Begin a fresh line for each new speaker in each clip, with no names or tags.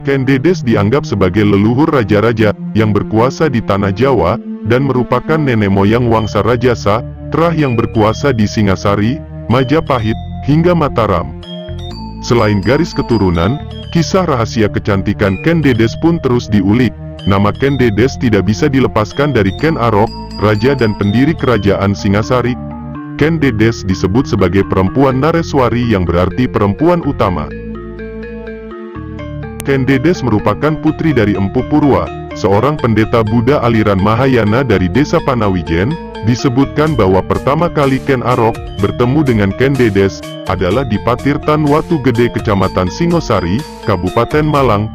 Ken Dedes dianggap sebagai leluhur raja-raja yang berkuasa di tanah Jawa, dan merupakan nenek moyang Wangsa Rajasa, Terah yang berkuasa di Singasari, Majapahit, hingga Mataram. Selain garis keturunan, kisah rahasia kecantikan Ken Dedes pun terus diulik. Nama Ken Dedes tidak bisa dilepaskan dari Ken Arok, raja dan pendiri kerajaan Singasari. Ken Dedes disebut sebagai perempuan Nareswari yang berarti perempuan utama. Ken Dedes merupakan putri dari Empu Purwa, seorang pendeta Buddha aliran Mahayana dari desa Panawijen. Disebutkan bahwa pertama kali Ken Arok bertemu dengan Ken Dedes adalah di Patirtan Watu Gede Kecamatan Singosari, Kabupaten Malang.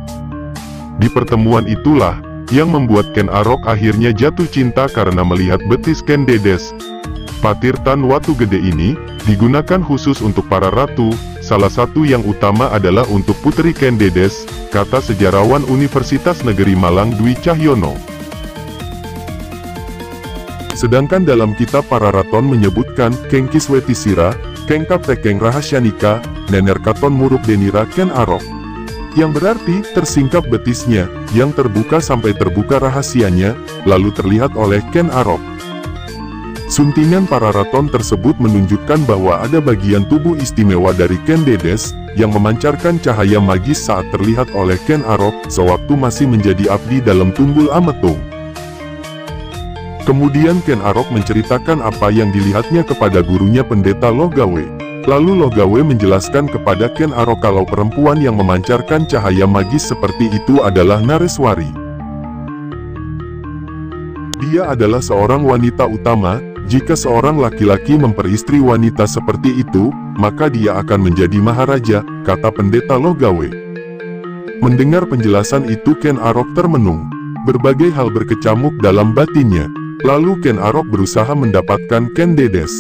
Di pertemuan itulah yang membuat Ken Arok akhirnya jatuh cinta karena melihat betis Ken Dedes. Patirtan Watu Gede ini digunakan khusus untuk para ratu, salah satu yang utama adalah untuk putri Ken Dedes, kata sejarawan Universitas Negeri Malang Dwi Cahyono. Sedangkan dalam kitab Pararaton menyebutkan Keng Kiswetisira, Keng Kaptekeng Rahasyanika, Nener Katon Muruk Denira Ken Arok, yang berarti tersingkap betisnya, yang terbuka sampai terbuka rahasianya, lalu terlihat oleh Ken Arok. Suntingan Pararaton tersebut menunjukkan bahwa ada bagian tubuh istimewa dari Ken Dedes, yang memancarkan cahaya magis saat terlihat oleh Ken Arok, sewaktu masih menjadi abdi dalam Tunggul Ametung. Kemudian Ken Arok menceritakan apa yang dilihatnya kepada gurunya pendeta Logawe. Lalu Logawe menjelaskan kepada Ken Arok kalau perempuan yang memancarkan cahaya magis seperti itu adalah Nareswari. Dia adalah seorang wanita utama. Jika seorang laki-laki memperistri wanita seperti itu, maka dia akan menjadi maharaja, kata pendeta Logawe. Mendengar penjelasan itu Ken Arok termenung. Berbagai hal berkecamuk dalam batinnya. Lalu Ken Arok berusaha mendapatkan Ken Dedes.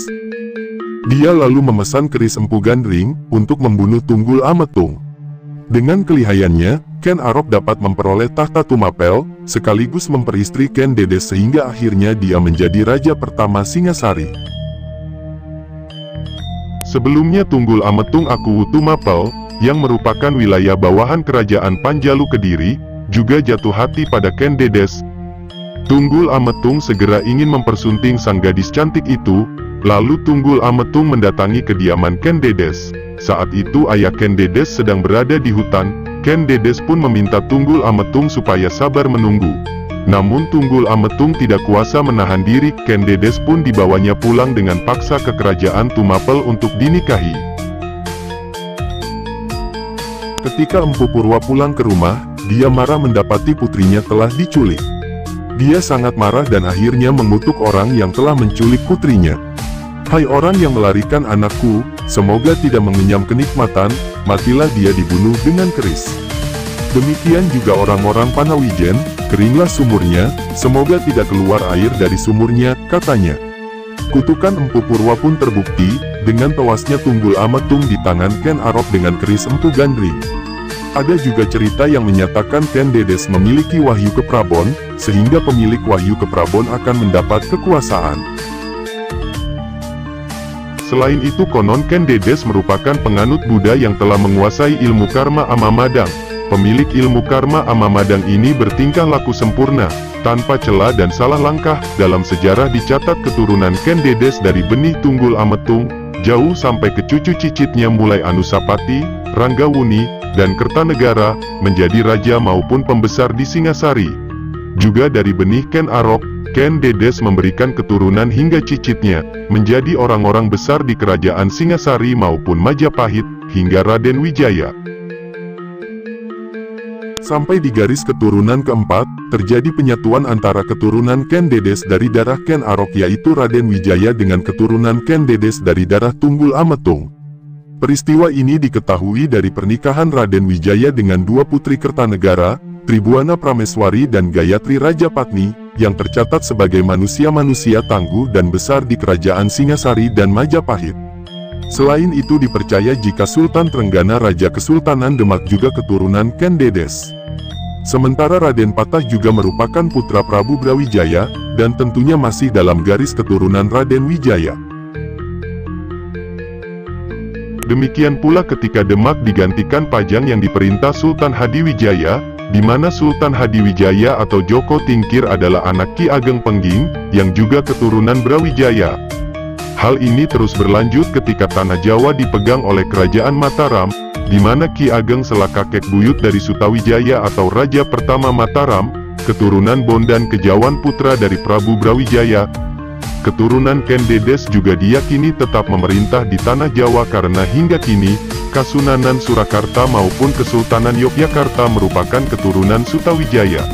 Dia lalu memesan keris Empu Gandring untuk membunuh Tunggul Ametung. Dengan kelihayannya, Ken Arok dapat memperoleh tahta Tumapel, sekaligus memperistri Ken Dedes sehingga akhirnya dia menjadi raja pertama Singasari. Sebelumnya Tunggul Ametung Akuwu Tumapel, yang merupakan wilayah bawahan kerajaan Panjalu Kediri, juga jatuh hati pada Ken Dedes. Tunggul Ametung segera ingin mempersunting sang gadis cantik itu, lalu Tunggul Ametung mendatangi kediaman Ken Dedes. Saat itu ayah Ken Dedes sedang berada di hutan. Ken Dedes pun meminta Tunggul Ametung supaya sabar menunggu. Namun Tunggul Ametung tidak kuasa menahan diri. Ken Dedes pun dibawanya pulang dengan paksa ke kerajaan Tumapel untuk dinikahi. Ketika Empu Purwa pulang ke rumah, dia marah mendapati putrinya telah diculik. Dia sangat marah dan akhirnya mengutuk orang yang telah menculik putrinya. Hai orang yang melarikan anakku, semoga tidak mengenyam kenikmatan, matilah dia dibunuh dengan keris. Demikian juga orang-orang Panawijen, keringlah sumurnya, semoga tidak keluar air dari sumurnya, katanya. Kutukan Empu Purwa pun terbukti, dengan tewasnya Tunggul Ametung di tangan Ken Arok dengan keris Empu Gandring. Ada juga cerita yang menyatakan Ken Dedes memiliki wahyu keprabon, sehingga pemilik wahyu keprabon akan mendapat kekuasaan. Selain itu konon Ken Dedes merupakan penganut Buddha yang telah menguasai ilmu karma Amamadang. Pemilik ilmu karma Amamadang ini bertingkah laku sempurna, tanpa celah dan salah langkah. Dalam sejarah dicatat keturunan Ken Dedes dari benih Tunggul Ametung, jauh sampai ke cucu cicitnya mulai Anusapati, Ranggawuni, dan Kertanegara, menjadi raja maupun pembesar di Singasari. Juga dari benih Ken Arok, Ken Dedes memberikan keturunan hingga cicitnya, menjadi orang-orang besar di kerajaan Singasari maupun Majapahit, hingga Raden Wijaya. Sampai di garis keturunan keempat, terjadi penyatuan antara keturunan Ken Dedes dari darah Ken Arok yaitu Raden Wijaya dengan keturunan Ken Dedes dari darah Tunggul Ametung. Peristiwa ini diketahui dari pernikahan Raden Wijaya dengan dua putri Kertanegara, Tribuana Prameswari dan Gayatri Rajapatni, yang tercatat sebagai manusia-manusia tangguh dan besar di kerajaan Singasari dan Majapahit. Selain itu dipercaya jika Sultan Trenggana Raja Kesultanan Demak juga keturunan Ken Dedes. Sementara Raden Patah juga merupakan putra Prabu Brawijaya, dan tentunya masih dalam garis keturunan Raden Wijaya. Demikian pula ketika Demak digantikan Pajang yang diperintah Sultan Hadiwijaya, di mana Sultan Hadiwijaya atau Joko Tingkir adalah anak Ki Ageng Pengging, yang juga keturunan Brawijaya. Hal ini terus berlanjut ketika tanah Jawa dipegang oleh Kerajaan Mataram, di mana Ki Ageng selaku kakek buyut dari Sutawijaya atau Raja pertama Mataram, keturunan Bondan Kejawan putra dari Prabu Brawijaya. Keturunan Ken Dedes juga diyakini tetap memerintah di tanah Jawa karena hingga kini, Kasunanan Surakarta maupun Kesultanan Yogyakarta merupakan keturunan Sutawijaya.